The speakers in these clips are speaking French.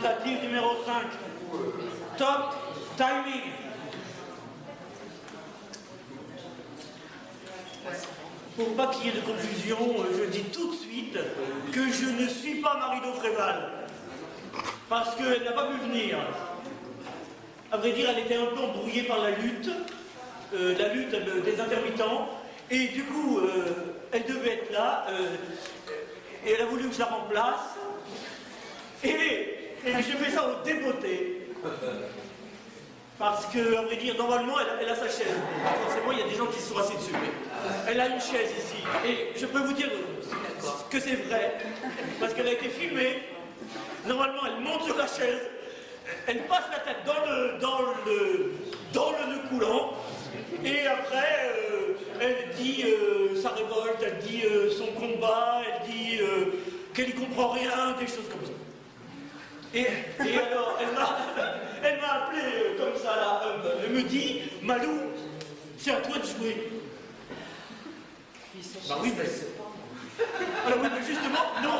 Tentative numéro 5. Top timing. Pour pas qu'il y ait de confusion, je dis tout de suite que je ne suis pas Marido Fréval. Parce qu'elle n'a pas pu venir. À vrai dire, elle était un peu embrouillée par la lutte des intermittents. Et du coup, elle devait être là. Et elle a voulu que je la remplace. Et j'ai fait ça au débeauté. Parce que, à vrai dire, normalement, elle a sa chaise. Forcément, il y a des gens qui se sont assis dessus. Mais elle a une chaise ici. Et je peux vous dire que c'est vrai. Parce qu'elle a été filmée. Normalement, elle monte sur la chaise. Elle passe la tête dans le nœud coulant. Et après, elle dit sa révolte, elle dit son combat, elle dit qu'elle n'y comprend rien, des choses comme ça. Et alors, elle m'a appelé comme ça, là, elle me dit, Malou, c'est à toi de jouer. Bah oui, mais alors oui, mais justement, non,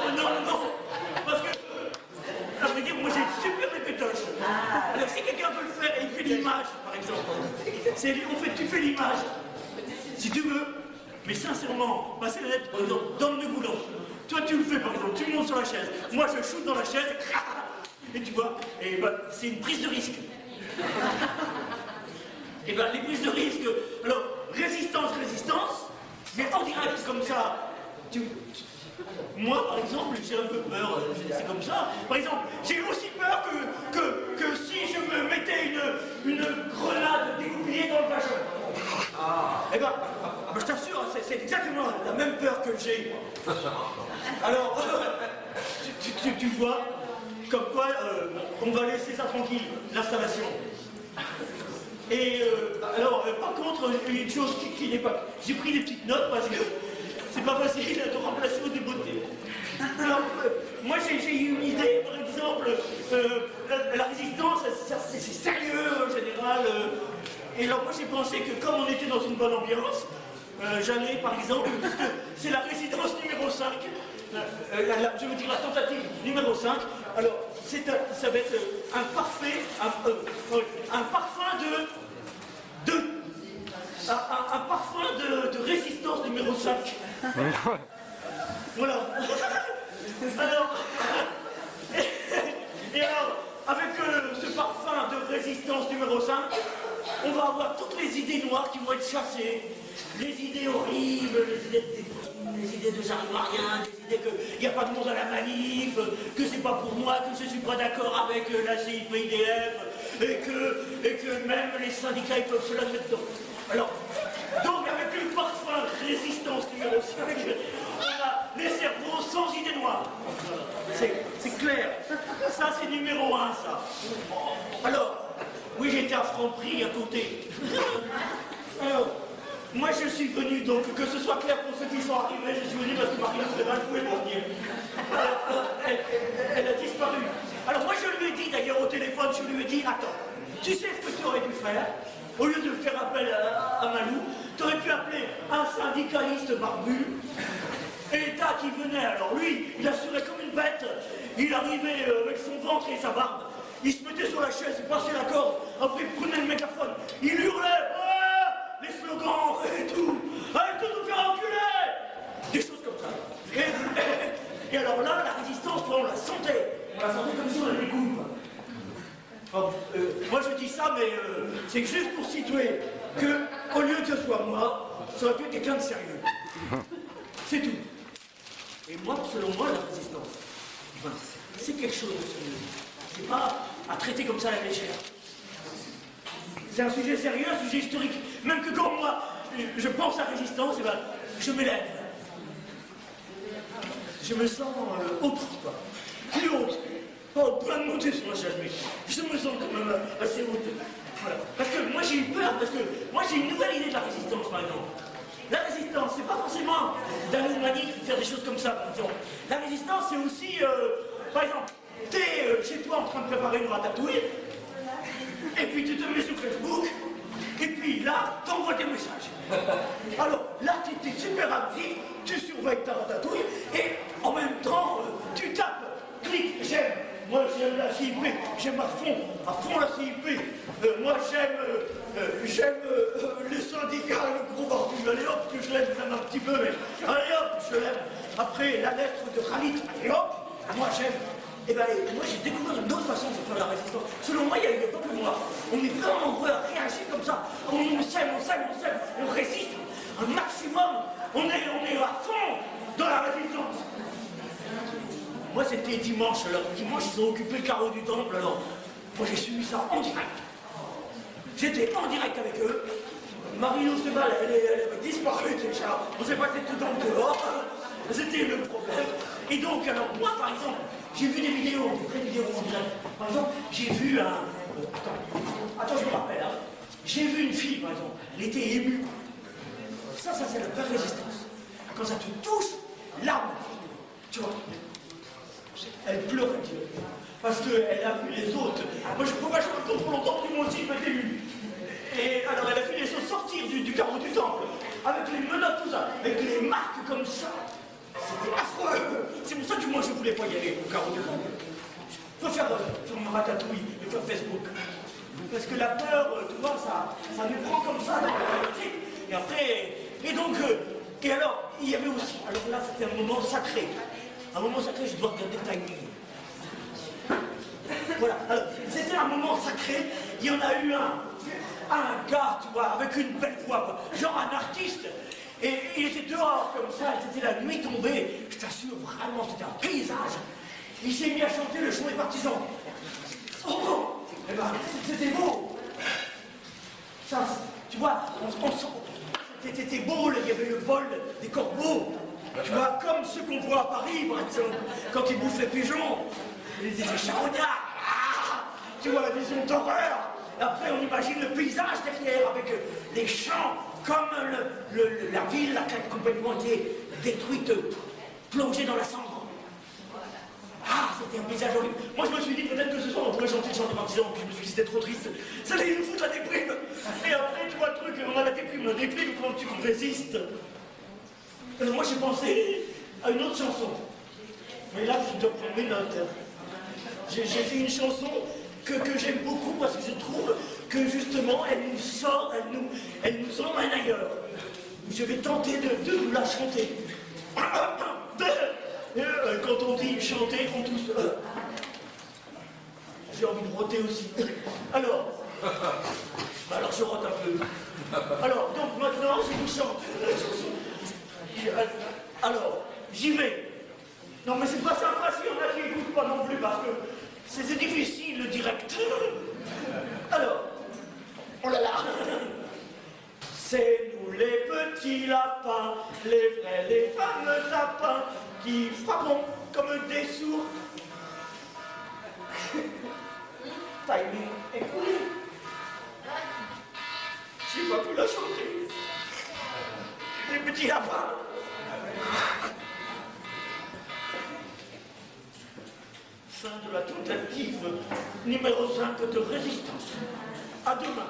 parce que, à vrai dire, moi j'ai une super répétoche. Alors si quelqu'un veut le faire et il fait l'image, par exemple, tu fais l'image, si tu veux, mais sincèrement, passer la lettre, par exemple, dans le nœud coulant. Toi tu le fais, par exemple, tu montes sur la chaise, moi je shoot dans la chaise, et tu vois, et ben, c'est une prise de risque. Et ben, les prises de risque, alors, résistance, mais en direct, comme ça, moi, par exemple, j'ai un peu peur, c'est comme ça. Par exemple, j'ai aussi peur que si je me mettais une grenade dégoupillée dans le vagin. Eh ben, je t'assure, c'est exactement la même peur que j'ai. Alors, tu vois, comme quoi, on va laisser ça tranquille, l'installation. Et alors, par contre, une chose qui n'est pas... J'ai pris des petites notes parce que c'est pas facile de remplacer au débeauté. Alors, moi j'ai eu une idée, par exemple, la résistance, c'est sérieux en général. Et alors moi j'ai pensé que comme on était dans une bonne ambiance, j'allais par exemple, parce que c'est la résidence numéro 5, je veux dire la tentative numéro 5, alors ça va être un parfait, un parfum un parfum de résistance numéro 5. Voilà. Alors, et alors, avec ce parfum de résistance numéro 5, on va avoir toutes les idées noires qui vont être chassées. Les idées horribles, les idées de j'arrive à rien, les idées qu'il n'y a pas de monde à la manif, que c'est pas pour moi, que je suis pas d'accord avec la CIP-IDF, et que même les syndicats ils peuvent se la mettre dedans. Alors, donc avec le parfum résistance numéro 5, on a les cerveaux sans idées noires. C'est clair. Ça c'est numéro 1, ça. Alors, oui j'étais à Franprix à côté. Alors, moi je suis venu, donc que ce soit clair pour ceux qui sont arrivés, je suis venu parce que Marie Fréval pouvait pas venir. Elle a disparu. Alors moi je lui ai dit d'ailleurs au téléphone, je lui ai dit, attends, tu sais ce que tu aurais dû faire? Au lieu de faire appel à Malou, tu aurais pu appeler un syndicaliste barbu, et l'État qui venait, alors lui, il assurait comme une bête, il arrivait avec son ventre et sa barbe, il se mettait sur la chaise, il passait la corde, après il prenait le mégaphone, il hurlait, les slogans et tout, arrêtez de nous faire enculer, des choses comme ça. Et alors là, la résistance, toi, on la sentait comme si on avait des coups. Moi je dis ça, mais c'est juste pour situer que, au lieu que ce soit moi, ça aurait pu être quelqu'un de sérieux. C'est tout. Et moi, selon moi, la résistance, c'est quelque chose de sérieux. C'est pas à traiter comme ça à la légère. C'est un sujet sérieux, un sujet historique. Même que quand moi, je pense à résistance, et ben, je m'élève. Je me sens autre, quoi. Plus haute. Pas au point de monter sur la chaise, mais je me sens quand même assez haute. Voilà. Parce que moi j'ai eu peur, parce que moi j'ai une nouvelle idée de la résistance, par exemple. La résistance, c'est pas forcément d'aller au manif, faire des choses comme ça, par exemple. La résistance, c'est aussi, par exemple, t'es chez toi en train de préparer une ratatouille, et puis tu te mets sur Facebook, et puis là, t'envoies des messages. Alors, là, t'es super actif, tu surveilles ta ratatouille, et en même temps, tu tapes, clique, j'aime. moi j'aime la CIP, j'aime à fond la CIP. Moi j'aime le syndicat, le gros barbu, allez hop, que je l'aime même un petit peu, mais allez hop, je l'aime. Après la lettre de Khalid, allez hop, moi j'aime. Et ben moi j'ai découvert une autre façon de faire la résistance. Selon moi, il y a eu des peuples noirs. On est vraiment nombreux à réagir comme ça. On s'aime, on résiste un maximum. On est à fond dans la résistance. Moi c'était dimanche, alors dimanche ils ont occupé le carreau du temple, alors moi j'ai suivi ça en direct. J'étais en direct avec eux. Marino Stéphane, elle avait disparu déjà. On s'est passé tout dans le dehors. C'était le problème. Et donc, alors moi par exemple, j'ai vu des vidéos en direct. Par exemple, j'ai vu un... Attends, je me rappelle, hein. J'ai vu une fille, par exemple, elle était émue. Ça c'est la vraie résistance. Quand ça te touche, l'âme, tu vois. Elle pleure, parce qu'elle a vu les autres. Moi, je ne peux pas jouer trop longtemps, puis moi aussi, je m'étais ému. Et alors, elle a vu les autres sortir du carreau du temple, avec les menottes, tout ça, avec les marques comme ça. C'était affreux. C'est pour ça que moi, je ne voulais pas y aller au carreau du temple. Il faut faire ma ratatouille, il faut faire Facebook. Parce que la peur, tu vois, ça nous prend comme ça dans la réalité. Et après, et donc, et alors, il y avait aussi, alors là, c'était un moment sacré. Un moment sacré, je dois regarder le timing. Voilà, c'était un moment sacré. Il y en a eu un gars, tu vois, avec une belle voix, quoi, genre un artiste. Et il était dehors comme ça, c'était la nuit tombée. Je t'assure, vraiment, c'était un paysage. Il s'est mis à chanter le chant des partisans. Oh, eh ben, c'était beau. Ça, tu vois, c'était beau, il y avait le vol des corbeaux. Tu vois, comme ceux qu'on voit à Paris, par exemple, quand ils bouffent les pigeons, les charognards, tu vois la vision d'horreur. Après, on imagine le paysage derrière, avec les champs, comme la ville, la crête complètement été détruite, plongée dans la cendre. Ah, c'était un paysage horrible. Moi, je me suis dit, peut-être que ce soir, on pourrait chanter le chant des partisans, puis je me suis dit, c'était trop triste. Ça allait nous foutre la déprime. Et après, tu vois le truc, on a la déprime, comment tu résistes. Moi j'ai pensé à une autre chanson. Mais là je dois prendre mes notes. J'ai fait une chanson que j'aime beaucoup parce que je trouve que justement elle nous emmène ailleurs. Je vais tenter de vous la chanter. Quand on dit chanter, on tous... J'ai envie de roter aussi. Alors je rote un peu. Alors, donc maintenant je vous chante la chanson. Alors, j'y vais. Non, mais c'est pas sympa s'il y en a qui n'écoutent pas non plus, parce que c'est difficile, le direct. Alors, oh là là. C'est nous les petits lapins, les vrais, les fameux lapins, qui frappons comme des sourds. Timing écoulé. J'ai pas pu la chanter. Les petits lapins. Fin de la tentative numéro 5 de résistance. À demain.